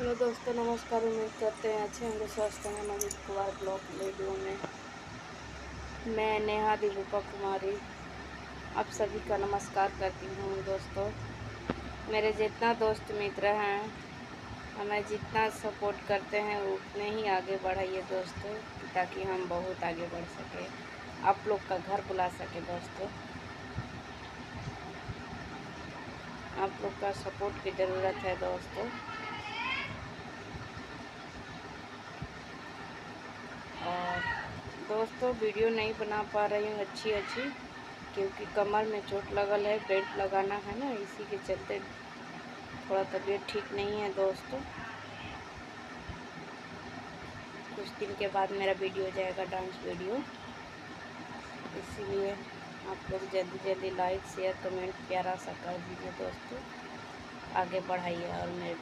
Hello दोस्तों, नमस्कार। उम्मीद करते हैं अच्छे होंगे, स्वस्थ होंगे। नवीन कुमार ब्लॉग वीडियो में मैं नेहा दिलरूपा कुमारी आप सभी का नमस्कार करती हूँ। दोस्तों, मेरे जितना दोस्त मित्र हैं, हमें जितना सपोर्ट करते हैं उतने ही आगे बढ़ाइए दोस्तों, ताकि हम बहुत आगे बढ़ सके, आप लोग का घर बुला सके। दोस्तों, आप लोग का सपोर्ट की ज़रूरत है दोस्तों। और दोस्तों, वीडियो नहीं बना पा रही हूँ अच्छी क्योंकि कमर में चोट लगल है, बेल्ट लगाना है ना, इसी के चलते थोड़ा तबीयत ठीक नहीं है दोस्तों। कुछ दिन के बाद मेरा वीडियो जाएगा, डांस वीडियो, इसीलिए आप लोग जल्दी लाइक शेयर कमेंट प्यारा सा कर दीजिए दोस्तों, आगे बढ़ाइए और मेरे